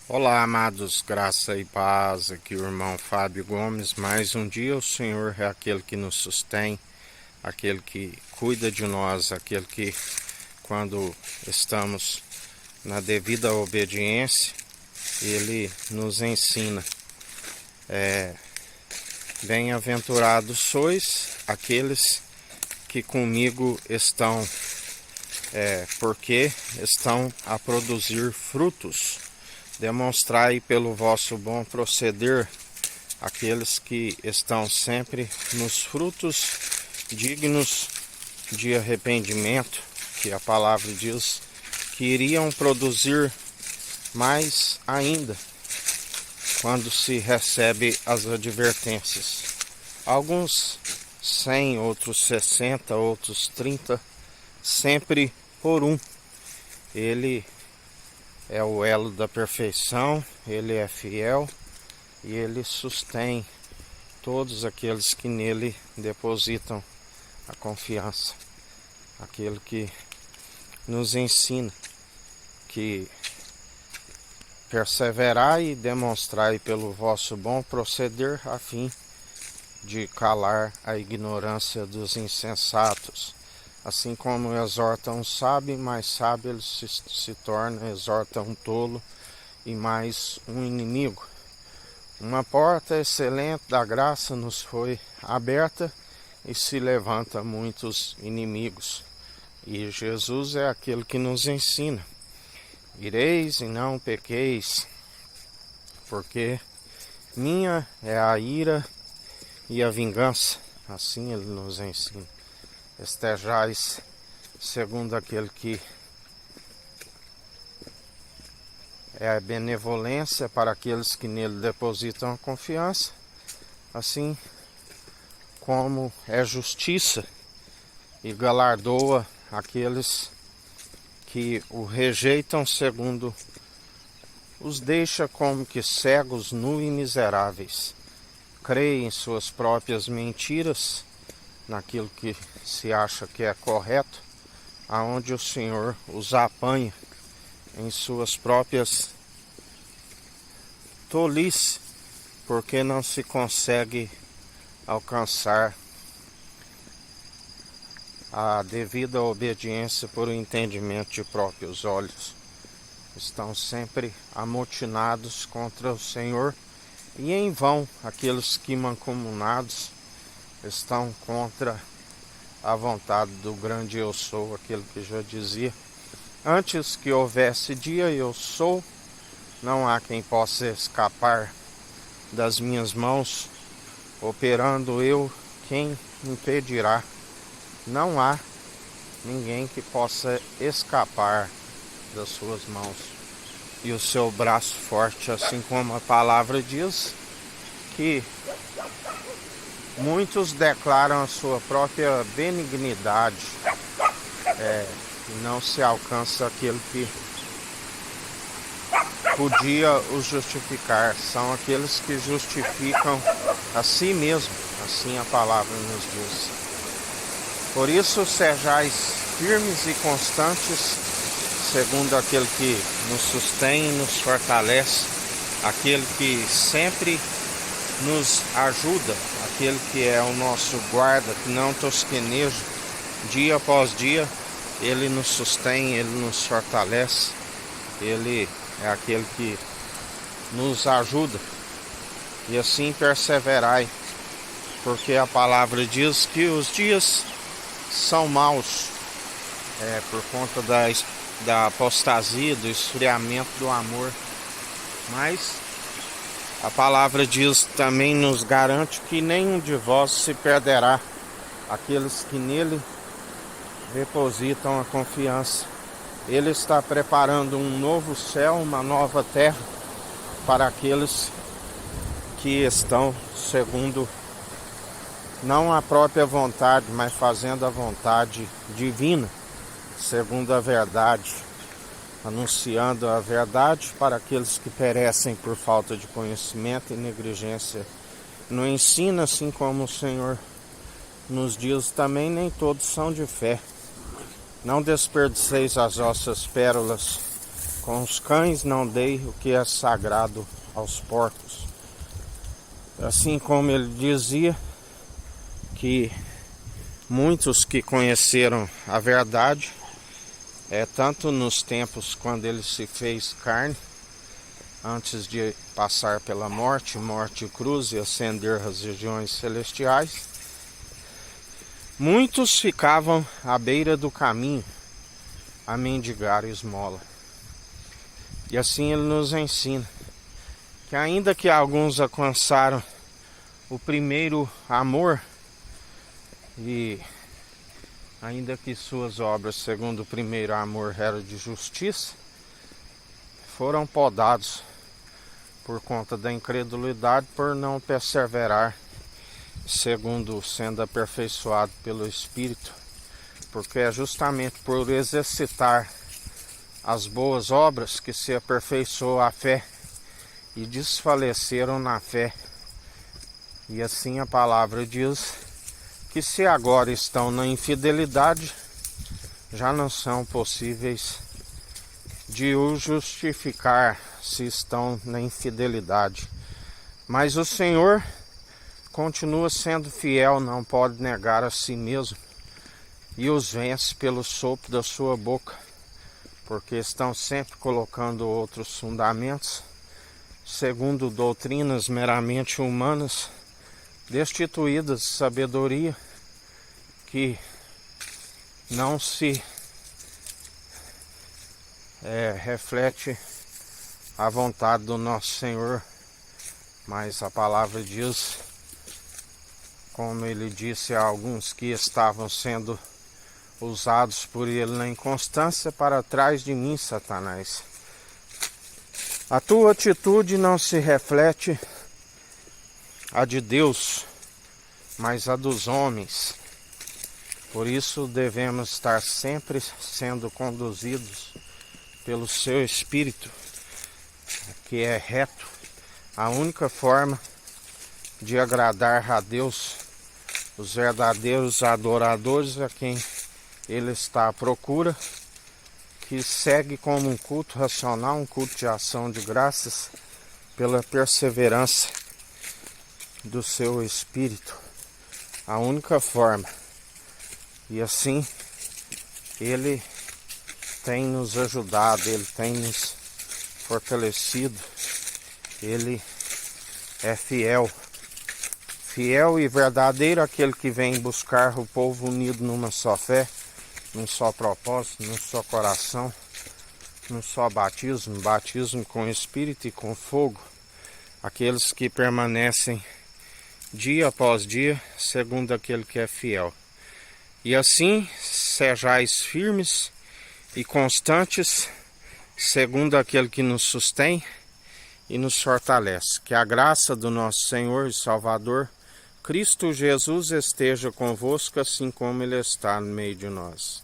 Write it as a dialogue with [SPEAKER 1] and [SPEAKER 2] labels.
[SPEAKER 1] Olá, amados, graça e paz, aqui o irmão Fábio Gomes. Mais um dia o Senhor é aquele que nos sustém, aquele que cuida de nós, aquele que, quando estamos na devida obediência, Ele nos ensina. Bem-aventurados sois aqueles que comigo estão, porque estão a produzir frutos. Demonstrai pelo vosso bom proceder aqueles que estão sempre nos frutos dignos de arrependimento, que a palavra diz que iriam produzir mais ainda quando se recebe as advertências. Alguns 100, outros 60, outros 30, sempre por um. Ele é o elo da perfeição, ele é fiel e ele sustém todos aqueles que nele depositam a confiança. Aquele que nos ensina que perseverai e demonstrai pelo vosso bom proceder a fim de calar a ignorância dos insensatos. Assim como exorta um sábio, mais sábio ele se torna, exorta um tolo e mais um inimigo. Uma porta excelente da graça nos foi aberta e se levanta muitos inimigos. E Jesus é aquele que nos ensina: ireis e não pequeis, porque minha é a ira e a vingança. Assim ele nos ensina. Estejais segundo aquele que é a benevolência para aqueles que nele depositam a confiança, assim como é justiça e galardoa aqueles que o rejeitam, segundo os deixa como que cegos, nus e miseráveis. Creem em suas próprias mentiras, naquilo que se acha que é correto, aonde o Senhor os apanha em suas próprias tolices, porque não se consegue alcançar a devida obediência por entendimento de próprios olhos. Estão sempre amotinados contra o Senhor, e em vão aqueles que mancomunados estão contra a vontade do grande eu sou, aquele que já dizia: antes que houvesse dia eu sou, não há quem possa escapar das minhas mãos, operando eu, quem impedirá? Não há ninguém que possa escapar das suas mãos e o seu braço forte, assim como a palavra diz que muitos declaram a sua própria benignidade, e não se alcança aquele que podia os justificar. São aqueles que justificam a si mesmo, assim a palavra nos diz. Por isso sejais firmes e constantes, segundo aquele que nos sustém e nos fortalece, aquele que sempre nos ajuda, aquele que é o nosso guarda, que não tosqueneja, dia após dia, ele nos sustém, ele nos fortalece, ele é aquele que nos ajuda. E assim perseverai, porque a palavra diz que os dias são maus, por conta da apostasia, do esfriamento do amor. Mas a palavra diz, também nos garante que nenhum de vós se perderá, aqueles que nele depositam a confiança. Ele está preparando um novo céu, uma nova terra para aqueles que estão segundo não a própria vontade, mas fazendo a vontade divina, segundo a verdade, anunciando a verdade para aqueles que perecem por falta de conhecimento e negligência no ensino, assim como o Senhor nos diz também, nem todos são de fé. Não desperdiceis as vossas pérolas Com os cães não dei o que é sagrado aos porcos. Assim como ele dizia que muitos que conheceram a verdade, tanto nos tempos quando ele se fez carne, antes de passar pela morte e cruz e ascender às regiões celestiais, muitos ficavam à beira do caminho a mendigar esmola. E assim ele nos ensina que ainda que alguns alcançaram o primeiro amor, e ainda que suas obras segundo o primeiro amor eram de justiça, foram podados por conta da incredulidade, por não perseverar segundo sendo aperfeiçoado pelo Espírito, porque é justamente por exercitar as boas obras que se aperfeiçoou a fé e desfaleceram na fé. E assim a palavra diz que se agora estão na infidelidade, já não são possíveis de o justificar se estão na infidelidade. Mas o Senhor continua sendo fiel, não pode negar a si mesmo, e os vence pelo sopro da sua boca, porque estão sempre colocando outros fundamentos, segundo doutrinas meramente humanas, destituídas de sabedoria, que não se reflete a vontade do nosso Senhor, mas a palavra diz, como ele disse a alguns que estavam sendo usados por ele na inconstância: para trás de mim, Satanás. A tua atitude não se reflete a de Deus, mas a dos homens. Por isso devemos estar sempre sendo conduzidos pelo seu Espírito, que é reto, a única forma de agradar a Deus, os verdadeiros adoradores a quem ele está à procura, que segue como um culto racional, um culto de ação de graças, pela perseverança do seu Espírito, a única forma. E assim ele tem nos ajudado, ele tem nos fortalecido, ele é fiel e verdadeiro, aquele que vem buscar o povo unido numa só fé, num só propósito, num só coração, num só batismo com Espírito e com fogo, aqueles que permanecem dia após dia, segundo aquele que é fiel. E assim sejais firmes e constantes, segundo aquele que nos sustém e nos fortalece. Que a graça do nosso Senhor e Salvador, Cristo Jesus, esteja convosco, assim como Ele está no meio de nós.